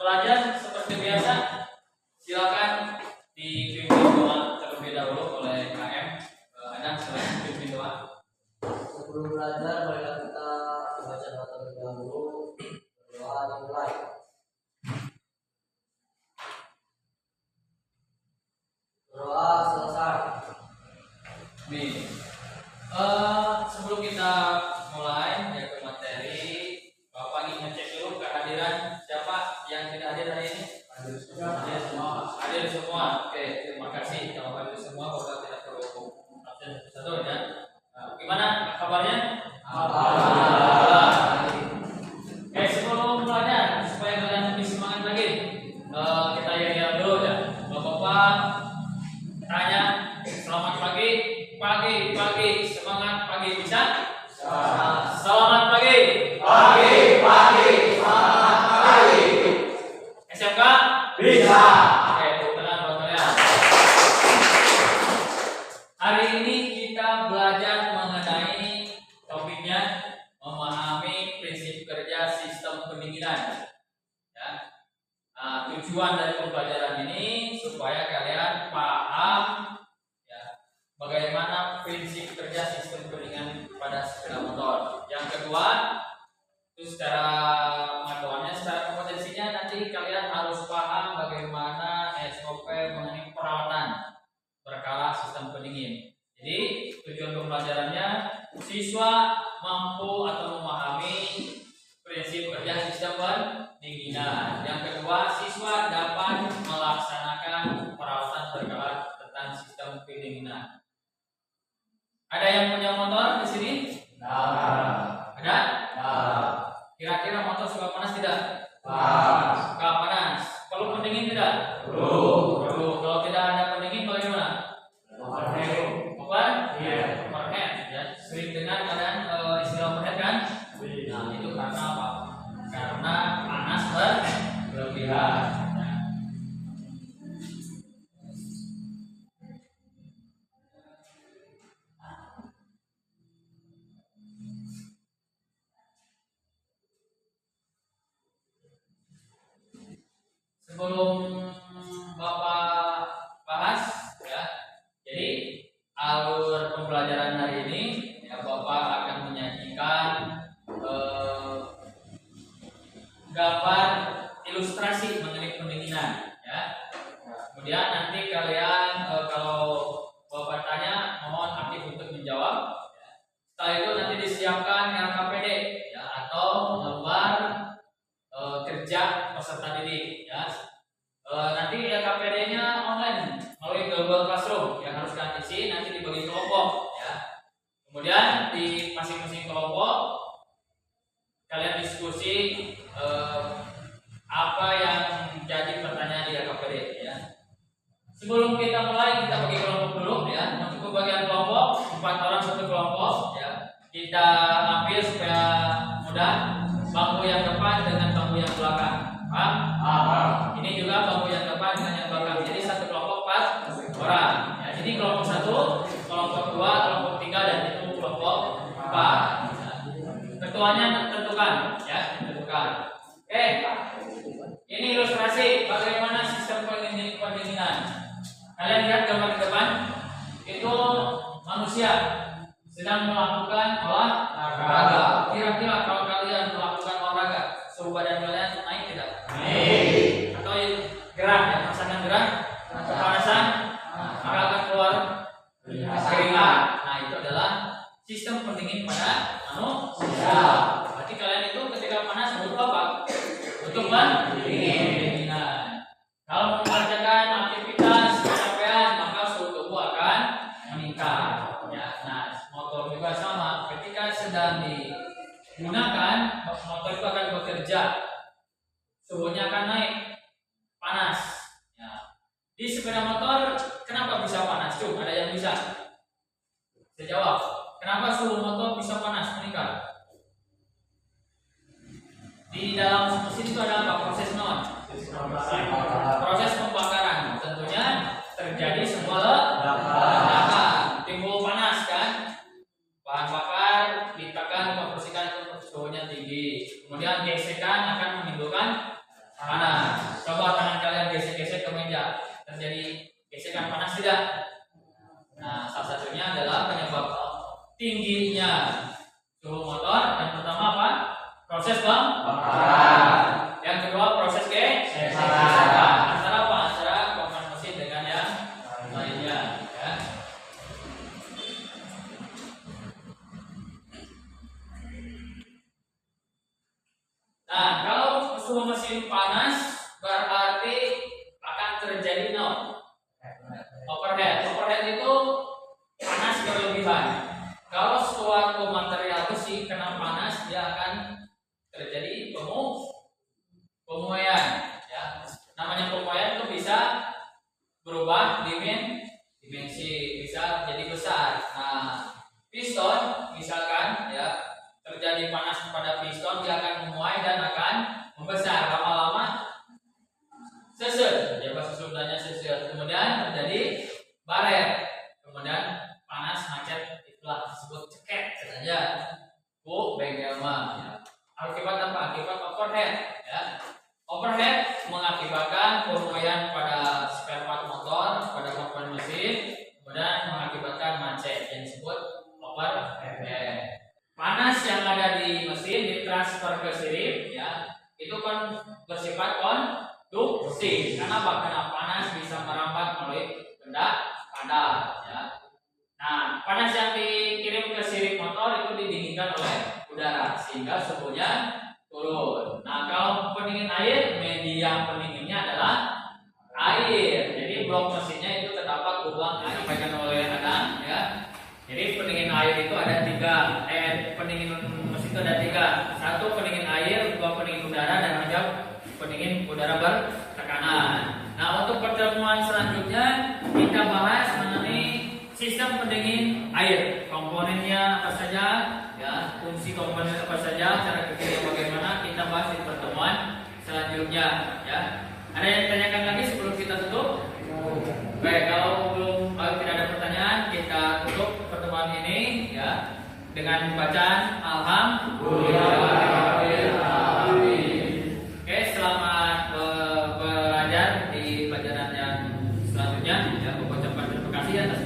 pelajaran seperti biasa, silakan dipimpin doa terlebih dahulu oleh KM. Ada selain pimpin doa. Sebelum belajar, marilah kita baca doa terlebih dahulu. Doa dimulai. Doa selesai. Nih, sebelum kita mulai ya ke materi, Bapak ingin ngecek dulu kehadiran siapa yang tidak hadir hari ini? Hadir semua. Hadir semua. Oke, terima kasih. Kalau hadir semua, Bapak tidak perlu absen satu ya. Nah, gimana kabarnya? Alhamdulillah. Oke, sebelum belajar supaya kalian lebih semangat lagi, kita lihat dulu ya. Bapak tanya, selamat pagi, pagi, semangat pagi bisa? Selamat pagi, Semangat pagi. SMK Bisa. Oke, tenang buat kalian. Hari ini kita belajar mengenai topiknya memahami prinsip kerja sistem pendinginan. Ya. Nah, tujuan dari pembelajaran ini supaya kalian paham ya, bagaimana prinsip kerja sistem pendinginan pada sepeda motor. Yang kedua, itu secara pengetahuannya, secara kompetensinya nanti kalian harus paham bagaimana SOP mengenai perawatan berkala sistem pendingin. Jadi tujuan pembelajarannya siswa mampu atau memahami prinsip kerja sistem pendinginan. Yang kedua, siswa dapat melaksanakan perawatan berkala tentang sistem pendinginan. Ada yang punya motor di sini? Ada? Kira-kira motor suka panas tidak? Suka panas. Perlu pendingin tidak? Perlu. Kalau tidak ada pendingin bagaimana? Overhead. Ya. Sering dengar kalian istilah overhead kan? Nah, itu karena apa? Karena panas berlebihan. Ya. Sebelum Bapak bahas ya, jadi alur pembelajaran hari ini ya, Bapak akan menyajikan gambar ilustrasi mengenai pendinginan ya. Kemudian nanti kalian kalau Bapak tanya mohon aktif untuk menjawab ya. Setelah itu nanti disiapkan LKPD ya, atau lembar kerja peserta didik ya. Nanti LKPD-nya online melalui Google Classroom yang harus kalian isi, nanti dibagi kelompok ya. Kemudian di masing-masing kelompok kalian diskusi apa yang jadi pertanyaan di LKPD ya. Sebelum kita mulai, kita bagi kelompok dulu ya. Untuk pembagian kelompok 4 orang satu kelompok ya. Kita ambil supaya mudah bangku yang depan dengan bangku yang belakang. Paham? Ini juga bangku yang depan dengan yang belakang. Jadi satu kelompok 4 orang. Ya, jadi kelompok 1, kelompok 2, kelompok 3 dan itu kelompok 4. Ya. Ketuanya tentukan ya, tentukan. Oke. Ini ilustrasi bagaimana sistem pendinginan. Kalian lihat gambar di depan. Itu manusia sedang melakukan olahraga. Kira-kira kalau kalian melakukan olahraga, suhu badan kalian naik tidak? Naik. Atau gerah ya, pasangan gerah, kepanasan, maka akan keluar keringat. Nah, itu adalah sistem pendingin pada manusia. Berarti kalian itu ketika panas butuh apa? Butuh pendinginan. Kalau mengerjakan aktivitas kecapean, maka suhu tubuh akan meningkat. Ya, nah, motor juga sama. Ketika sedang digunakan, motor itu akan bekerja, suhunya akan naik, panas. Ya. Di sepeda motor, kenapa bisa panas? Ada yang bisa? Saya jawab. Kenapa suhu motor bisa panas meningkat? Di dalam mesin itu ada apa? Proses non? Proses pembakaran. Tentunya terjadi semua ledakan, timbul panas kan? Bahan bakar ditekan, membersihkan suhunya tinggi. Kemudian gesekan akan menimbulkan panas. panas berarti akan terjadi overhead. Overhead itu panas berlebihan. Kalau suatu material besi kena panas, dia akan terjadi pemuaian. Ya. Namanya pemuaian itu bisa berubah dimensi, bisa jadi besar. Nah, piston misalkan ya terjadi panas pada piston, dia akan memuai dan akan membesar. Lama-lama sesut, ya bahasa Sundanya sesut. Kemudian terjadi baret. Kemudian panas macet, itulah disebut ceket saja. Bengkel mah. Ya. Akibat apa? Akibat overhead. Ya. Overhead mengakibatkan pemuaian pada spare part motor, pada komponen mesin, kemudian mengakibatkan macet yang disebut overhead. Panas yang ada di mesin ditransfer ke sirip, ya, itu kan bersifat konduktif. Karena panas bisa merambat melalui benda padat. Ya. Nah, panas yang dikirim ke sirip motor itu didinginkan oleh udara sehingga suhunya turun. Nah, kalau pendingin air, media pendinginnya adalah air. Jadi blok mesinnya itu terdapat lubang air, disampaikan oleh Adam, ya. Jadi pendingin air itu ada tiga. Pendingin mesin itu ada tiga. Satu pendingin air, dua pendingin udara, dan tiga pendingin udara bertekanan. Nah, untuk pertemuan selanjutnya kita bahas mengenai sistem pendingin air. Komponennya apa saja, ya, fungsi komponen apa saja, cara kerjanya bagaimana, kita bahas di pertemuan selanjutnya, ya. Ada yang ditanyakan lagi sebelum kita tutup? Baik, kalau tidak ada pertanyaan, kita tutup pertemuan ini, ya, dengan bacaan Alhamdulillah. Oke, selamat belajar di pelajaran yang selanjutnya. Ya, mengucapkan terima kasih atas